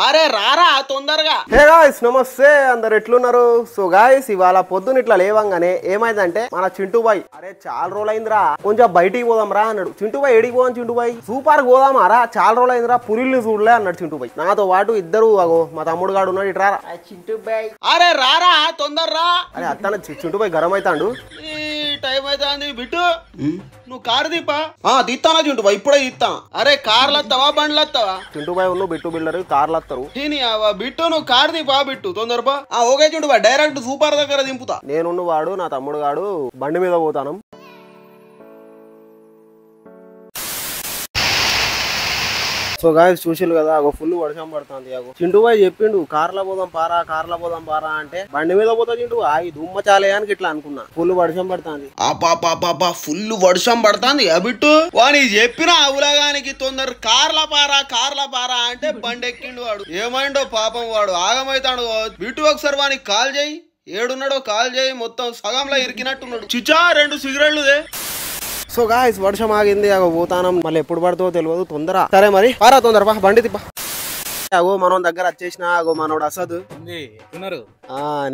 అరే రారా తొందరగా. హే గాయ్స్ నమస్తే, అందరు ఎట్లున్నారు? సో గాయ్స్ ఇవాళ పొద్దున ఇట్లా లేవంగానే ఏమైందంటే మన చింటూ బాయ్ అరే చాలా రోజులు అయిందిరా కొంచెం బయటికి పోదాం రా అన్నాడు. చింటూ బాయ్ ఎడికి పోదాం చింటూ బాయ్, సూపర్ పోదామా రా చాలా రోజులు అయిందిరా పులిని చూడలే అన్నాడు చింటూ బాయ్. నాతో పాటు ఇద్దరు అగో మా తమ్ముడు గాడు ఉన్నాడు ఇట్రా చింటూ బాయ్. అరే రారా తొందరరా. అరే అత్తాన చింటూ బాయ్ గరం అవుతాడు. టైం అవుతుంది బిట్టు, నువ్వు కారు దీపా. తీస్తానా చింటూ బాయ్, ఇప్పుడే తీస్తా. అరే కార్లు వస్తావా బండ్లు వస్తావా? చింటూ బాయ్ ఉన్న బిట్టు బిల్డర్ కార్లు వస్తారు. బిట్టు నువ్వు కారు దీపా బిట్టు తొందరపా. ఓకే చింటూ బాయ్, డైరెక్ట్ సూపర్ దగ్గర దింపుతా. నేనున్న వాడు నా తమ్ముడు గాడు బండి మీద పోతాను. సో గాయస్ చూసిరు కదా అగో ఫుల్ వర్షం పడుతుంది. అగో చింటూ బాయ్ చెప్పిండు కార్లో పోదాం పారా అంటే బండి మీద పోతా చింటూ ఆగి దుమ్మ చాలేయానికి ఇట్లా అనుకున్నా. ఫుల్ వర్షం పడుతుంది. ఫుల్ వర్షం పడుతుంది బిట్టు. వాని చెప్పిన అవులాగానికి తొందర కార్ల పారా అంటే బండి ఎక్కిండు వాడు. ఏమైండో పాపం వాడు ఆగమైతాడు. బిట్టు ఒకసారి వానికి కాల్ చేయి, ఏడున్నాడో కాల్ చేయి. మొత్తం సగంలో ఇరికినట్టున్నాడు. చిచా 2 సిగరెట్లు. సో గాయస్ వర్షం ఆగింది. అగో పోతానం, మళ్ళీ ఎప్పుడు పడుతుందో తెలియదు. తొందర సరే మరి పారా తొందర పా బండి తిప్ప. అగో మనం దగ్గర వచ్చేసిన అగో మనోడు అసద్,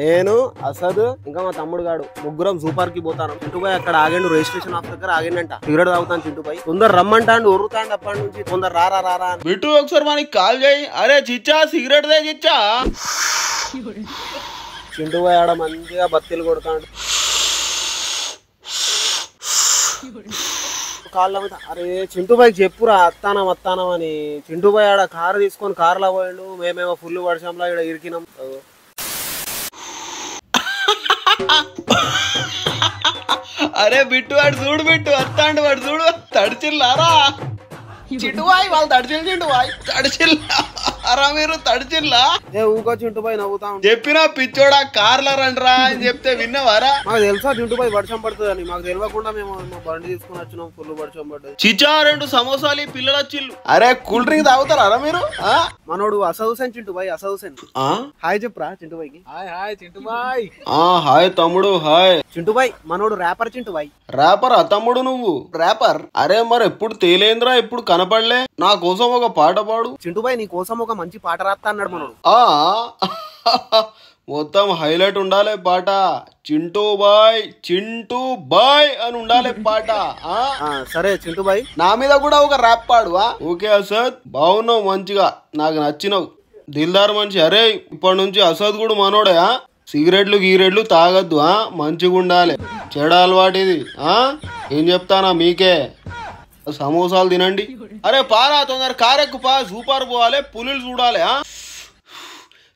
నేను అసద్ ఇంకా మా తమ్ముడు గాడు ముగ్గురం సూపర్ కి పోతాను. చింటూ బాయ్ అక్కడ ఆగిండు, రిజిస్ట్రేషన్ ఆఫీస్ దగ్గర ఆగిండంట. సిగరెట్ తాగుతాను చింటూ బాయ్. తొందర రమ్మంటాడు, ఉరుతాండు అప్పటి నుంచి. తొందర రారా బిట్టు ఒకసారి మనకి కాల్ చేయి. అరే చిచ్చా సిగరెట్ దే చిచ్చా. చింటూ బాయ్ ఆడ మంచిగా బత్తీలు కొడతాడు. కాళ్ళ మీద అరే చింటూ బాయ్ చెప్పురా అత్తానం అని. చింటూ బాయ్ ఆడ కారు తీసుకొని కార్లో పోయిండు, మేమేమో ఫుల్ వర్షంలో ఇక్కడ ఇరికినాం. అరే బిట్టు వాడు చూడు, బిట్టు వస్తాండు వాడు చూడు. తడిచిల్లారా చింటూ బాయ్, వాళ్ళు తడిచిల్ చింటూ బాయ్ తడిచిల్లా. అరా మీరు తడిచిల్లా ఊకో చింటూ బాయ్ నవ్వుతా చెప్పినా పిచ్చోడా కార్ల రండ్రా అని చెప్తే విన్నవారా? మాకు తెలుసా చింటూ బాయ్ వర్షం పడుతుంది అని. మాకు తెలియకుండా మేము బండి తీసుకుని వచ్చినాం. ఫుల్ వర్షం పడుతుంది. చిచా 2 సమోసాలు పిల్లలు వచ్చిల్లు. అరే కూల్ డ్రింక్ తాగుతారా మీరు? మనోడు అసద్ హుసేన్ చింటూ బాయ్, అసద్ హుసేన్. హాయ్ చెప్పరా చింటూ బాయ్కి. హాయ్ చింటూ బాయ్. హాయ్ తమ్ముడు హాయ్. చింటూ బాయ్ మనోడు ర్యాపర్ చింటూ బాయ్. ర్యాపర్ తమ్ముడు నువ్వు ర్యాపర్? అరే మరి ఎప్పుడు తేలేంద్రా, ఎప్పుడు కనపడలే. నా కోసం ఒక పాట పాడు. చింటూ బాయ్ నీ కోసం ఒక మంచి పాట రాస్తా అన్నాడు మనోడు. మొత్తం హైలైట్ ఉండాలి పాట. చింటూ బాయ్ అని ఉండాలి పాట. సరే చింటూ బాయ్ నా మీద కూడా ఒక ర్యాప్ పాడు. ఓకే అసద్, బాగున్నావు మంచిగా, నాకు నచ్చినావు, దిల్దార్ మనిషి. అరే ఇప్పటి నుంచి అసద్ కూడా మనోడే. సిగరెట్లు గీరెట్లు తాగద్దు, మంచిగా ఉండాలి. చెడ అలవాటిది. ఏం చెప్తానా మీకే, సమోసాలు తినండి. అరే పారా తొందర కారెక్కు పా, సూపర్ పోవాలి, పులులు చూడాలి.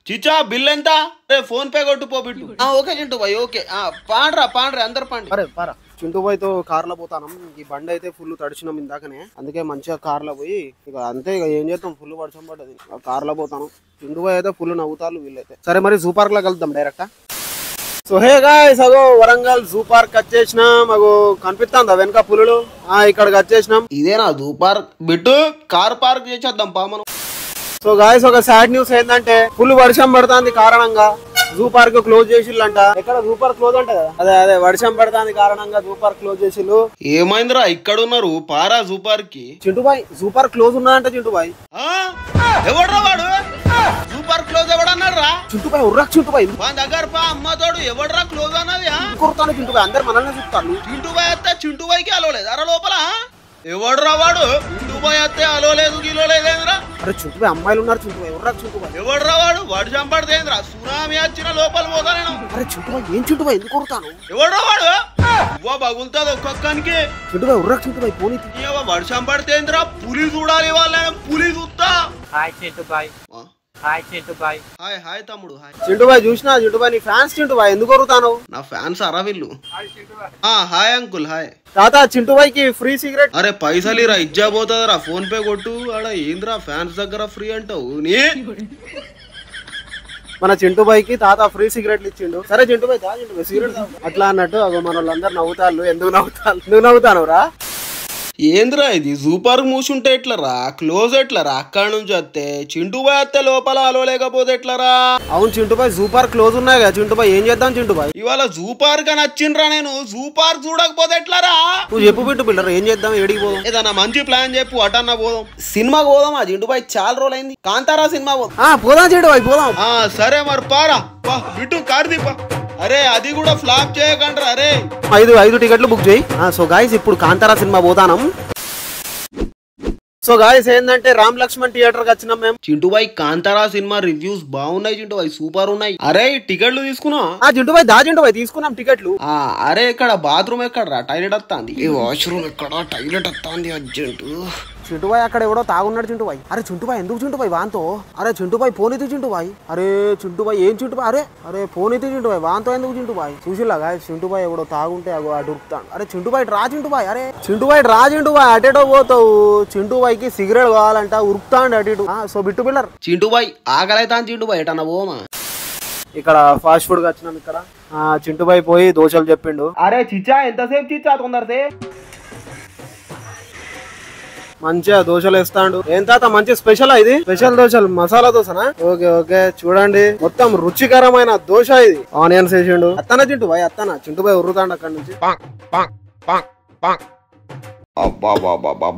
చిచ్చా బిల్ ఎంత? అరే ఫోన్ పే కొట్టు పో బిట్టు. ఓకే చింటూ బాయ్ ఓకే. పాండ్రా అందరు పండి. అరే పారా చింటూ బాయ్ తో కార్లో పోతాను. ఈ బండి అయితే ఫుల్ తడిచినాం ఇందాకనే, అందుకే మంచిగా కార్లో పోయి ఇక అంతే. ఇక ఏం చేస్తాం, ఫుల్ వర్షం పడ్డది, కార్లో పోతాను. చింటూ బాయ్ అయితే ఫుల్ నవ్వుతారు వీళ్ళైతే. సరే మరి జూ పార్క్ లో కలుద్దాం డైరెక్ట్. సో హే గాయ్స్ అగో వరంగల్ జూ పార్క్ వచ్చేసినాం. అగో కనిపిస్తుందా వెనక పులులు? ఇక్కడికి వచ్చేసినాం. ఇదేనా zoo park? Bittu car park చేసేద్దాం పా మనం. సో గాయ్స్ ఒక సాడ్ న్యూస్ ఏంటంటే ఫుల్ వర్షం పడుతుంది కారణంగా జూ పార్క్ క్లోజ్ చేసిల్లంట. ఎక్కడ జూ పార్క్ క్లోజ్ అంట కదా, అదే వర్షం పడుతుంది కారణంగా జూ పార్క్ క్లోజ్ చేసిల్లు. ఏమైందిరా ఇక్కడ ఉన్నారు? పారా జూ పార్క్ కి. చింటూ బాయ్ జూ పార్క్ క్లోజ్ ఉన్నదంట. చింటూ బాయ్ ఎవడ్రా వాడు? జూ పార్క్ క్లోజ్ ఎవడన్నాడు రా? చింటూ బాయ్ ఉర్రా చింటూ బాయ్ మా దగ్గర పా అమ్మ తోడు. ఎవడ్రా క్లోజ్ అన్నది? కుర్తాను చింటూ బాయ్, అందరు మనల్ని చూస్తారు. చింటూ బాయ్ అత్తే చింటూ బాయ్కి అలవలేదు అర లోపల. ఎవడ్రా వాడు? చింటూ బాయ్ అత్తే అలవలేదు గిలోలేదేంద్రా? అరే చింటూ బాయ్ అమ్మాయిలు ఉన్నారు చింటూ బాయ్ ఉర్రా చింటూ బాయ్. ఎవడ్రా వాడు? వాడు చంపడదేంద్రా? సునామీ వచ్చిన లోపల పోతా నేను. అరే చింటూ బాయ్ ఏం చింటూ బాయ్ ఎందుకు కొడతాను? ఎవడ్రా వాడు? బగులుతుంది ఒక్కొక్కనికి. చింటూ బాయ్ ఉర్రా చింటూ బాయ్ పోనీ. వర్షం పడితేంద్రా? పులి చూడాలి వాళ్ళని, పులి చూస్తా. Hi Chintu bhai. Hi Chintu bhai. Hi తమ్ముడు హాయ్. చింటూ బాయ్ చూసినా చింటూ బాయ్ నీ ఫ్యాన్స్ చింటూ బాయ్ ఎందుకు కొరుతాను? నా ఫ్యాన్స్ అరా వీళ్ళు. Hi uncle hi. తాత చింటూ బాయ్ కి ఫ్రీ సిగరెట్. అరే పైసలు ఇరా ఇజ్జా పోతుందిరా, ఫోన్ పే కొట్టు. ఆడ ఏంద్రా ఫ్యాన్స్ దగ్గర ఫ్రీ అంటావు నీ? మన చింటూ బాయ్ కి తాత ఫ్రీ సిగరెట్లు ఇచ్చిండు. సరే చింటూ బాయ్ చింటూ బాయ్ సిగరెట్ అట్లా అన్నట్టు అగో మన వాళ్ళందరూ నవ్వుతాళ్ళు. ఎందుకు నవ్వుతాను రా? ఏంద్రా ఇది సూపర్ మూసుంటే ఎట్లరా క్లోజ్ ఎట్లరా అక్కడ నుంచి వస్తే చింటూ బాయ్ వస్తే లోపల అలో లేకపోతే ఎట్లరా అవును చింటూ బాయ్ సూపర్ క్లోజ్ ఉన్నాయి కదా చింటూ బాయ్ ఏం చేద్దాం చింటూ బాయ్ ఇవాళ సూపర్ గా నచ్చిండ్రా నేను సూపర్ చూడకపోతే ఎట్లరా నువ్వు చెప్పు బిట్టు పిల్లరా ఏం చేద్దాం ఏడికి పోదాం ఏదన్నా మంచి ప్లాన్ చెప్పు అటన్నా పోదాం సినిమాకి పోదాం ఆ చింటూ బాయ్ చాలా రోజులైంది కాంతారా సినిమా పోదాం పోదాం చింటూ బాయ్ పోదాం సరే మరి పారా బిట్టు కార్దీపా అరే అది కూడా ఫ్లాప్ చేయకండ్రా అరే 5 టికెట్లు బుక్ చేయి సో గాయస్ ఇప్పుడు కాంతారా సినిమా పోతానం సో గాయస్ ఏంటంటే రామ్ లక్ష్మణ్ థియేటర్ కి వచ్చినాం మేము చింటూ బాయ్ కాంతారా సినిమా రివ్యూస్ బాగున్నాయి చింటూ బాయ్ సూపర్ ఉన్నాయి అరే టికెట్లు తీసుకున్నా చింటూ బాయ్ తీసుకున్నాం టికెట్లు అరే ఇక్కడ బాత్రూమ్ ఎక్కడరా టాయిలెట్ వస్తాంది ఈ వాష్రూమ్ ఎక్కడ టాయిలెట్ వస్తాంది అర్జెంట్ చింటూ బాయ్ అక్కడ ఎవడో తాగున్నాడు చింటూ బాయ్ అరే చింటూ బాయ్ ఎందుకు చింటూ బాయ్ వాంతో అరే చింటూ బాయ్ ఫోన్ అయితే చింటూ బాయ్ అరే చింటూ బాయ్ ఏం చింటూ బాయ్ అరే ఫోన్ అయితే చింటూ బాయ్ వాంతో ఎందుకు చింటూ బాయ్ చూసిలాగా చింటూ బాయ్ ఎవడో తాగుంటే అగో అటు ఉరుకుతాడు అరే చింటూ బాయ్ రా చింటూ బాయ్ అరే చింటూ బాయ్ రా చింటూ బాయ్ అటేటో పోతావు చింటూ బాయ్ కి సిగరెట్ కావాలంట ఉరుకుతాండి అటు ఇటు సో బిట్టు పిల్లర్ చింటూ బాయ్ ఆకలైతా చింటూ బాయ్ ఎటన్నా పోమా ఇక్కడ ఫాస్ట్ ఫుడ్ కి వచ్చినాం ఇక్కడ చింటూ బాయ్ పోయి దోశలు చెప్పిండు అరే చిచ్చా ఎంతసేపు చిచ్చా తొందరసే మంచిగా దోశలు వేస్తాడు ఏం తాత మంచి స్పెషల్ ఇది స్పెషల్ దోశలు మసాలా దోశనా ఓకే ఓకే చూడండి మొత్తం రుచికరమైన దోశ ఇది ఆనియన్స్ వేసిండు అత్తన చింటూ బాయ్ అత్తన చింటూ బాయ్ ఉర్రుతాండు అక్కడ నుంచి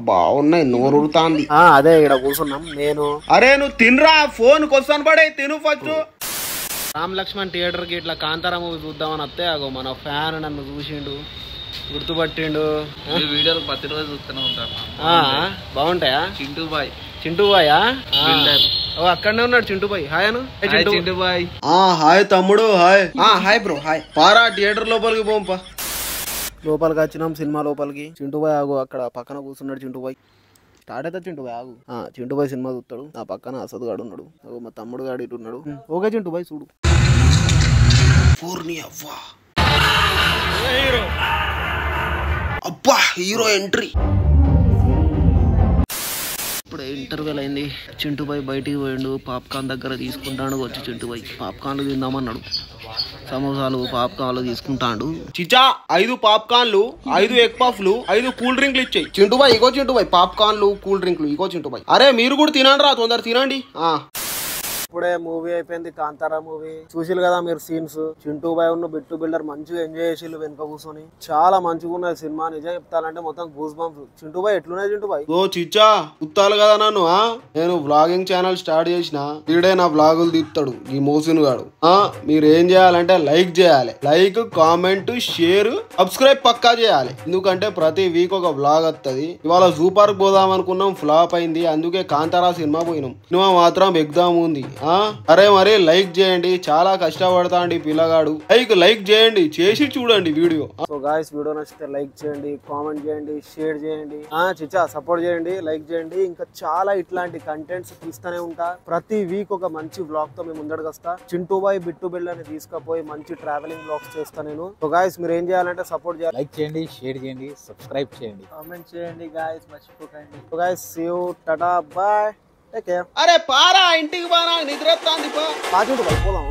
బాగున్నాయి నోరుతాంది అదే ఇక్కడ కూర్చున్నాం నేను అరే నువ్వు తినరా ఫోన్ కొస్తాను పడే తిను ఫస్ట్ రామ్ లక్ష్మణ్ థియేటర్ కి ఇట్లా కాంతారా మూవీ చూద్దామని వస్తే అగో మన ఫ్యాన్ నన్ను చూసిండు గుర్తుపట్టిండు వీడియోలు ప్రతిరోజు చూస్తూనే ఉంటాను బాగుంటాయా చింటూ బాయ్ అక్కడనే ఉన్నాడు చింటూ బాయ్ హాయ్ అను చింటూ బాయ్ హాయ్ తమ్ముడు హాయ్ హాయ్ బ్రో హాయ్ పారా థియేటర్ లోపలికి పోంపా లోపలికి వచ్చినాం సినిమా లోపలికి చింటూ బాయ్ ఆగు అక్కడ పక్కన కూర్చున్నాడు చింటూ బాయ్ స్టార్ట్ అవుతా చింటూ బాయ్ ఆగు చింటూ బాయ్ సినిమా చూస్తాడు ఆ పక్కన అసద్ గాడు ఉన్నాడు మా తమ్ముడు గాడు ఇటు ఉన్నాడు ఓకే చింటూ బాయ్ చూడు అబ్బా హీరో ఎంట్రీ ఇప్పుడు ఇంటర్వెల్ అయింది చింటూ బాయ్ బయటికి పోయిండు పాప్కార్న్ దగ్గర తీసుకుంటాడు వచ్చి చింటూ బాయ్ పాప్కార్న్లు తిందామన్నాడు సమోసాలు పాప్కార్న్లు తీసుకుంటాడు చిచా 5 పాప్కార్న్లు 5 ఎగ్ పఫ్లు 5 కూల్ డ్రింక్లు ఇచ్చాయి చింటూ బాయ్ ఇగో చింటూ బాయ్ పాప్కార్న్లు కూల్ డ్రింక్లు ఇగో చింటూ బాయ్ అరే మీరు కూడా తినండి రా తొందర తినండి ఇప్పుడే మూవీ అయిపోయింది కాంతారా మూవీ చూసిలు కదా మీరు సీన్స్ చింటూ బాయ్ ఉన్న బిట్టు బిల్డర్ మంచిగా ఎంజాయ్ చేసిల్లు వెనుక కూర్చొని చాలా మంచిగా ఉన్నది సినిమా నిజం చెప్తానంటే మొత్తం గూస్ బంప్స్ చింటూ బాయ్ ఎట్లున్నాయి చింటూ బాయ్ చిచ్చా కుత్తాలు కదా నన్ను నేను వ్లాగింగ్ ఛానల్ స్టార్ట్ చేసిన వీడే నా వ్లాగులు తీస్తాడు ఈ మోసిన్ గాడు మీరు ఏం చేయాలంటే లైక్ చేయాలి లైక్ కామెంట్ షేర్ సబ్స్క్రైబ్ పక్కా చేయాలి ఎందుకంటే ప్రతి వీక్ ఒక వ్లాగ్ వస్తుంది ఇవాళ సూపర్ పోదాం అనుకున్నాం ఫ్లాప్ అయింది అందుకే కాంతారా సినిమా పోయినాం సినిమా మాత్రం ఎగ్జామ్ ఉంది అరే మరి లైక్ చేయండి చాలా కష్టపడతా అండి పిల్లగాడు లైక్ చేయండి చేసి చూడండి వీడియో సో గాయ్స్ వీడియో నచ్చితే లైక్ చేయండి కామెంట్ చేయండి షేర్ చేయండి చిచ్చా సపోర్ట్ చేయండి లైక్ చేయండి ఇంకా చాలా ఇట్లాంటి కంటెంట్స్ తీస్తూనే ఉంటా ప్రతి వీక్ ఒక మంచి వ్లాగ్ తో మేము ముందడికి వస్తా చింటూ బాయ్ బిట్టు బిల్ అని తీసుకుపోయి మంచి ట్రావెలింగ్ వ్లాగ్స్ చేస్తా నేను సో గాయ్స్ మీరు ఏం చేయాలంటే సపోర్ట్ చేయాలి లైక్ చేయండి షేర్ చేయండి సబ్స్క్రైబ్ చేయండి కామెంట్ చేయండి గాయ్స్ మర్చిపోకండి so guys see you tata bye. అరే పారా ఇంటికి బాగా నిద్ర వస్తుంది పోదాం.